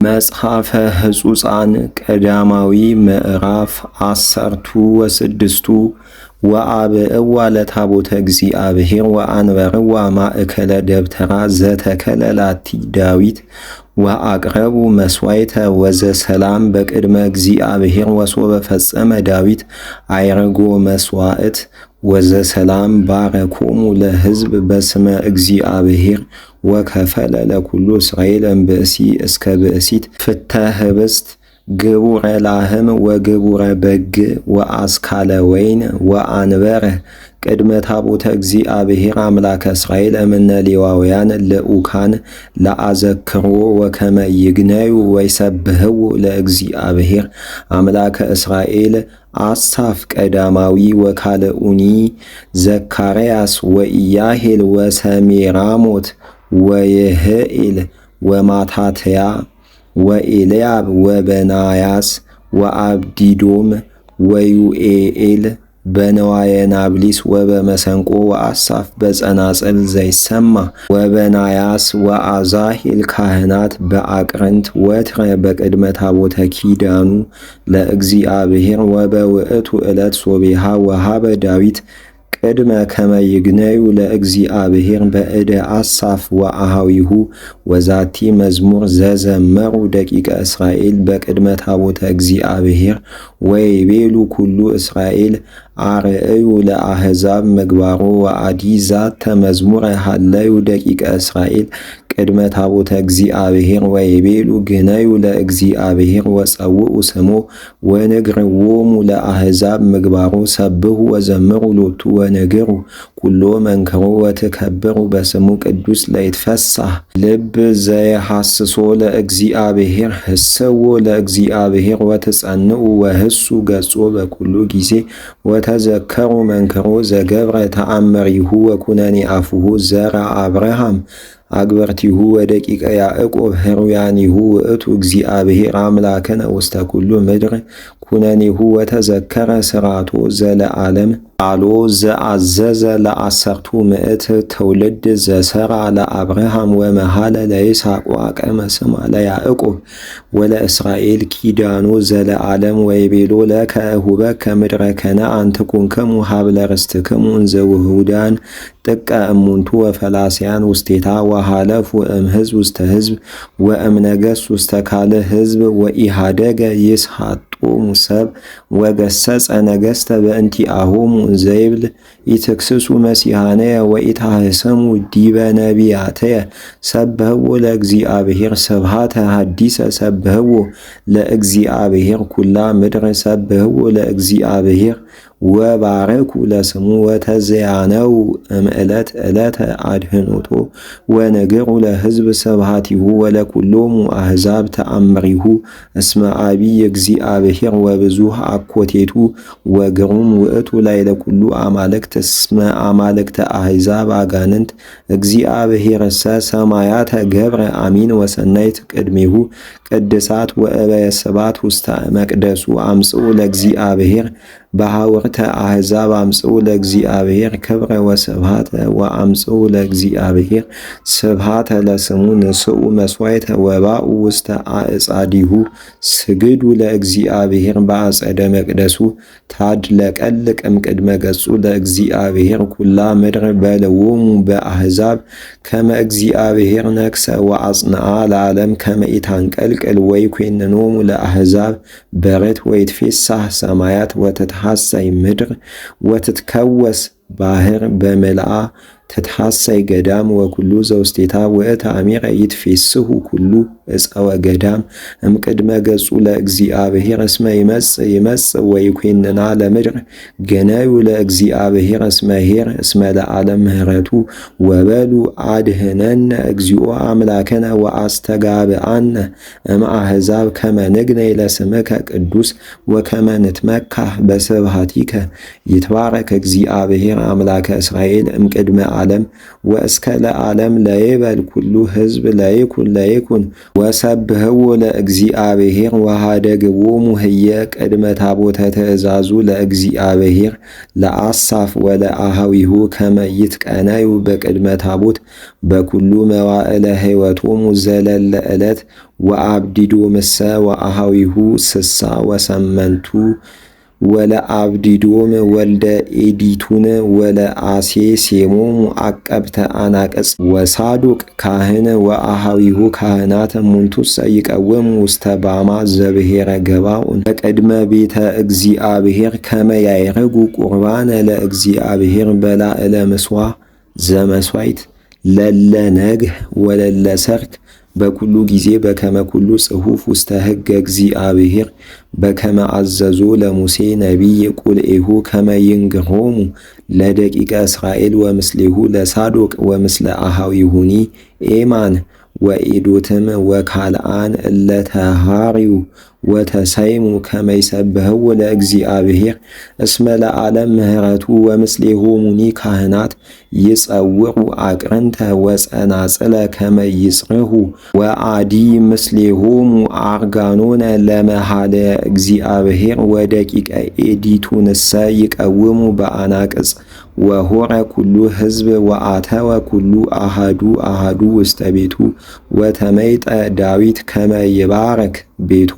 መጽሐፈ ሕጹፃን ቀዳማዊ ምዕራፍ 16 ወአብእዋ ለታቦተ እግዚአብሔር ወአንበርዋ ማእከለ ደብተራ ዘተከለላቲ ዳዊት ወአቅረቡ መስዋዕተ ወዘሰላም በቅድመ እግዚአብሔር ወሶበ ፈጸመ ዳዊት አይረጎ መስዋዕት ወዘሰላም ባረኮሙ ለሕዝብ በስመ እግዚአብሔር ወከፈለ ለኩሉ እስራኤል እምብእሲ እስከ ብእሲት ፍተ ህብስት ግቡረ ላህም ወግቡረ በግ ወአስካለ ወይን ወአንበረ ቅድመ ታቦተ እግዚአብሔር አምላከ እስራኤል እምነ ሌዋውያን ለኡካን ለአዘክሮ ወከመ ይግነዩ ወይሰብህው ለእግዚአብሔር አምላከ እስራኤል አሳፍ ቀዳማዊ ወካልኡኒ ዘካርያስ ወኢያሄል ወሰሜራሞት ወየህኤል ወማታትያ ወኤልያብ ወበናያስ ወአብዲዶም ወዩኤኤል በነዋየ ናብሊስ ወበመሰንቆ ወአሳፍ በጸናጽል ዘይሰማ ወበናያስ ወአዛሂል ካህናት በአቅርንት ወትረ በቅድመ ታቦተ ኪዳኑ ለእግዚአብሔር ወበውእቱ ዕለት ሶቢሃ ወሃበ ዳዊት ቅድመ ከመ ይግነዩ ለእግዚአብሔር በእደ አሳፍ ወአሃዊሁ ወዛቲ መዝሙር ዘዘመሩ ደቂቀ እስራኤል በቅድመ ታቦተ እግዚአብሔር ወይቤሉ ኩሉ እስራኤል አርእዩ ለአሕዛብ ምግባሮ ወአዲ ዛተ መዝሙረ ሃለዩ ደቂቀ እስራኤል ቅድመ ታቦተ እግዚአብሔር ወይቤሉ ግነዩ ለእግዚአብሔር ወጸውኡ ስሞ ወንግርዎሙ ለአሕዛብ ምግባሮ ሰብሁ ወዘምሩ ሎቱ ወንግሩ ኩሎ መንከሮ ወትከብሩ በስሙ ቅዱስ ለይትፈሳህ ልብ ዘይሐስሶ ለእግዚአብሔር ህሰዎ ለእግዚአብሔር ወትጸንዑ ወህሱ ገጾ በኩሉ ጊዜ ወተዘከሩ መንከሮ ዘገብረ ተአምሪሁ ወኩነኔ አፉሁ ዘራ አብርሃም አግበርቲሁ ወደቂቀ ያዕቆብ ሕሩያኒሁ ውእቱ እግዚአብሔር አምላክነ ውስተ ኩሉ ምድር ኩነኔሁ ወተዘከረ ስራቶ ዘለዓለም ቃሎ ዘአዘዘ ለአሰርቱ ምዕት ትውልድ ዘሰራ ለአብርሃም ወመሃለ ለይስሐቅ ወአቀመ ስማ ለያዕቆብ ወለእስራኤል ኪዳኑ ዘለዓለም ወይቤሎ ለከ እሁበከ ምድረ ከነዓን ትኩንክሙ ሀብለ ርስትክሙ እንዘ ውሁዳን ጥቀ እሙንቱ ወፈላስያን ውስቴታ ወሃለፉ እምሕዝብ ውስተ ሕዝብ ወእምነገሥ ውስተ ካልእ ሕዝብ ወኢሃደገ ይስሐጦሙ ሰብ ወገሰጸ ነገሥተ በእንቲአሆሙ ዘይብል ኢትክስሱ መሲሐነየ ወኢታህሰሙ ዲበ ነቢያትየ ሰብህዎ ለእግዚአብሔር ስብሃተ ሐዲሰ ሰብህዎ ለእግዚአብሔር ኩላ ምድር ሰብህዎ ለእግዚአብሔር ወባረኩ ለስሙ ወተዘያነው እምዕለት ዕለተ አድህኖቶ ወነገሩ ለሕዝብ ስብሃቲሁ ወለኩሎሙ አሕዛብ ተአምሪሁ እስመ አቢይ እግዚአብሔር ወብዙሕ አኮቴቱ ወግሩም ውእቱ ላዕለ ኩሉ አማልክት እስመ አማልክተ አሕዛብ አጋንንት እግዚአብሔርሰ ሰማያተ ገብረ አሚን ወሰናይት ቅድሜሁ ቅድሳት ወእበየ ስባት ውስተ መቅደሱ አምጽኡ ለእግዚአብሔር በሐወርተ አሕዛብ አምጽኡ ለእግዚአብሔር ክብረ ወስብሃተ ወአምጽኡ ለእግዚአብሔር ስብሃተ ለስሙ ንስኡ መስዋዕተ ወባኡ ውስተ አዕጻዲሁ ስግዱ ለእግዚአብሔር በአጸደ መቅደሱ ታድለቀልቅ እምቅድመ ገጹ ለእግዚአብሔር ኩላ ምድር በልዎሙ በአሕዛብ ከመ እግዚአብሔር ነክሰ ወአጽንዓ ለዓለም ከመ ኢታንቀልቅል ወይኮንኖሙ ለአሕዛብ በረት ወይትፌሳህ ሰማያት ወትትሐሰይ ምድር ወትትከወስ ባህር በመልአ ትትሐሰይ ገዳም ወኩሉ ዘውስቴታ ወእተ አሚረ ይትፌስሁ ኩሉ እፀወ ገዳም እምቅድመ ገጹ ለእግዚአብሔር እስመ ይመጽእ ወይኮንና ለምድር ገነዩ ለእግዚአብሔር እስመ ኄር እስመ ለዓለም ምህረቱ ወበሉ አድህነነ እግዚኦ አምላከነ ወአስተጋብአነ እምአሕዛብ ከመ ንግነይ ለስምከ ቅዱስ ወከመ ንትመካህ በስብሃቲከ ይትባረክ እግዚአብሔር አምላከ እስራኤል እምቅድመ ለዓለም ወእስከ ለዓለም ለይበል ኩሉ ሕዝብ ለይኩን ወሰብህዎ ለእግዚአብሔር ወኀደግዎሙ ህየ ቅድመ ታቦተ ትእዛዙ ለእግዚአብሔር ለአሳፍ ወለአኀዊሁ ከመ ይትቀነዩ በቅድመ ታቦት በኩሉ መዋዕለ ሕይወቶሙ ዘለለ ዕለት ወአብዲዶ ምሰ ወአኀዊሁ ስሳ ወሰመንቱ ወለአብዲዶም ወልደ ኤዲቱን ወለአሴ ሴሞሙ አቀብተ አናቅጽ ወሳዱቅ ካህን ወአኀዊሁ ካህናት እሙንቱሰ ይቀውሙ ውስተ ባማ ዘብሔረ ገባኦን በቅድመ ቤተ እግዚአብሔር ከመ ያዕርጉ ቁርባነ ለእግዚአብሔር በላዕለ ምሥዋዕ ዘመሥዋዕት ለለ ነግህ ወለለ ሰርክ በኩሉ ጊዜ በከመ ኩሉ ጽሑፍ ውስተ ሕገ እግዚአብሔር በከመ አዘዞ ለሙሴ ነቢይ ቁልኤሁ ከመ ይንግሮሙ ለደቂቀ እስራኤል ወምስሌሁ ለሳዶቅ ወምስለ አኀዊሁኒ ኤማን ወኤዶትም ወካልአን እለ ተሃርዩ ወተሰይሙ ከመ ይሰብሕዎ ለእግዚአብሔር እስመ ለዓለም ምሕረቱ ወምስሌሆሙኒ ካህናት ይጸውዑ አቅርንተ ወጸናጽለ ከመ ይጽርሑ ወአዲ ምስሌሆሙ አርጋኖነ ለመሃለ እግዚአብሔር ወደቂቀ ኤዲቱንሰ ይቀውሙ በአናቅጽ ወሆረ ኩሉ ሕዝብ ወአተወ ኩሉ አሃዱ ውስተ ቤቱ ወተመይጠ ዳዊት ከመ ይባረክ ቤቶ